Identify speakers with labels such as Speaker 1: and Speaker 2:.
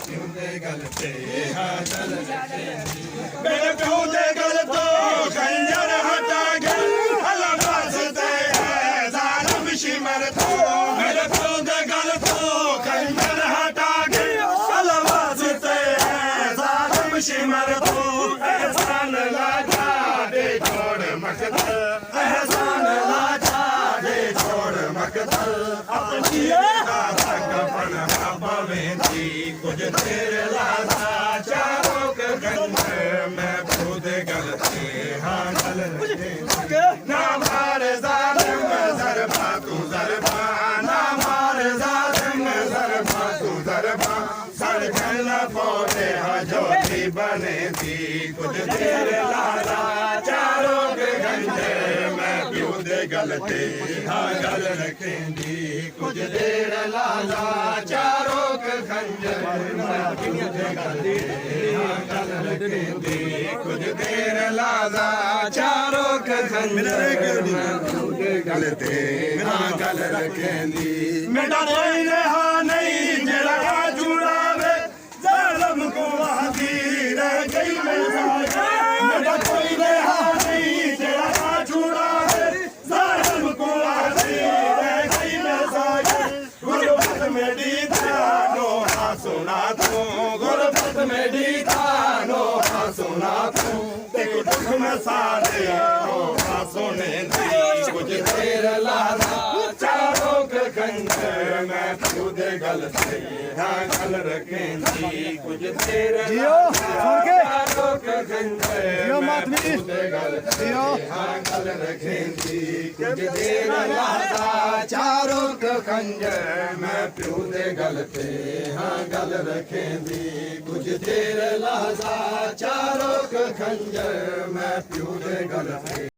Speaker 1: ਪਿਓ ਦੇ ਗਲ ਤੇ ਹਾਂ ਗੱਲ ਰਖੇਂਦੀ ਮੇਰੇ ਪਿਓ ਦੇ ਗਲ ਤੋਂ ਖੰਜਰ ਹਟਾ ਕੇ ਹਲਾ ਵਾਸਤੇ ਹੈ ਜ਼ਾਲਮ ਸ਼ਿਮਰ ਤੋਂ ਮੇਰੇ ਪਿਓ ਦੇ ਗਲ ਤੋਂ ਖੰਜਰ ਹਟਾ ਕੇ ਹਲਾ ਵਾਸਤੇ ਹੈ ਜ਼ਾਲਮ ਸ਼ਿਮਰ ਤੋਂ ਅਹਿਸਾਨ ਲਾਜਾ ਦੇ ਛੋੜ ਮਕਤਲ ਅਹਿਸਾਨ ਲਾਜਾ ਦੇ ਛੋੜ ਮਕਤਲ ਆਪਣੀ ਕਫਨ ਪਾਵੇਂਦੀ ਕੁਝ ਤੇਰੇ ਲਾਦਾ ਚਾਰੋਂ ਗੰਜ ਮੈਂ ਪਿਓ ਦੇ ਗਲ ਤੇ ਹਾਂ ਗੱਲ ਰਖੇਂਦੀ ਨਾ ਮਾਰ ਜ਼ਾਲਿਮ ਜ਼ਰਬਾ ਤੂੰ ਜ਼ਰਬਾ ਨਾ ਮਾਰ ਜ਼ਾਲਿਮ ਜ਼ਰਬਾ ਤੂੰ ਜ਼ਰਬਾ ਸੜਕਣ ਪੌਦੇ ਹਜੋਤੀ ਬਣੇਦੀ ਕੁਝ ਤੇਰੇ ਲਾਦਾ ਚਾਰੋਂ ਗੰਜ ਮੈਂ ਪਿਓ ਦੇ ਗਲ ਤੇ ਹਾਂ ਗੱਲ ਰਖੇਂਦੀ ਕੁਝ ਦੇਰ ਲਾਲਾ ਚਾਰੋਂ ਖੰਜਰ ਮੈਂ ਪਿਓ ਦੇ ਗਲ ਤੇ ਹਾਂ ਗੱਲ ਰਖੇਂਦੀ ਕੁਝ ਦੇਰ ਲਾਲਾ ਚਾਰੋਂ ਖੰਜਰ ਮੈਂ ਪਿਓ ਦੇ ਗਲ ਤੇ ਹਾਂ ਗੱਲ ਰਖੇਂਦੀ ਮੇਰਾ ਕੋਈ ਰਹਾ ਨਹੀਂ ਜਿਹੜਾ ਜੁੜਾਵੇ ਜ਼ਾਲਮ ਕੋ ਵਾਦੀ ਰਹਿ ਗਈ ਮੈਂ ਮੇਰਾ ਕੋਈ ਰਹਾ ਨਹੀਂ ਜਿਹੜਾ ਜੁੜਾਵੇ ਜ਼ਾਲਮ ਕੋ ਵਾਦੀ ਰਹਿ ਗਈ ਮੈਂ ਗੁਰਬਤ ਮੇਰੀ ਤਾਨੋ ਹਾਂ ਸੁਣਾ ਤੂੰ ਗੁਰਬਤ ਮੇਰੀ ਤਾਨੋ ਹਾਂ ਸੁਣਾ ਤੂੰ ਤੇ ਦੁੱਖ ਮੈਂ ਸਾਰੇ ਹਾਂ ਸੁਣੇ ਦੀ ਕੁਝ ਤੇਰ ਲਾਦਾ ਚਾਰੋਂ ਖੰਜਰ ਮੈਂ ਪਿਓ ਦੇ ਗਲ ਤੇ ਹਾਂ ਗੱਲ ਰਖੇਂਦੀ ਕੁਝ ਤੇਰ ਚਾਰੋਂ ਖੰਜਰ
Speaker 2: ਜਿਓ ਮਾਤਮੀ
Speaker 1: ਪਿਓ ਦੇ ਗਲ ਤੇ ਹਾਂ ਗੱਲ ਰਖੇਂਦੀ ਕੁਝ ਤੇਰ ਲਾਦਾ ਚਾਰੋਂ ਖੰਜਰ ਮੈਂ ਪਿਓ ਦੇ ਗਲ ਤੇ ਹਾਂ ਗੱਲ ਰਖੇਂਦੀ ਕੁਝ ਤੇਰ ਲਾਦਾ ਚਾਰੋਂ ਖੰਜਰ ਮੈਂ ਪਿਓ ਦੇ ਗਲ ਤੇ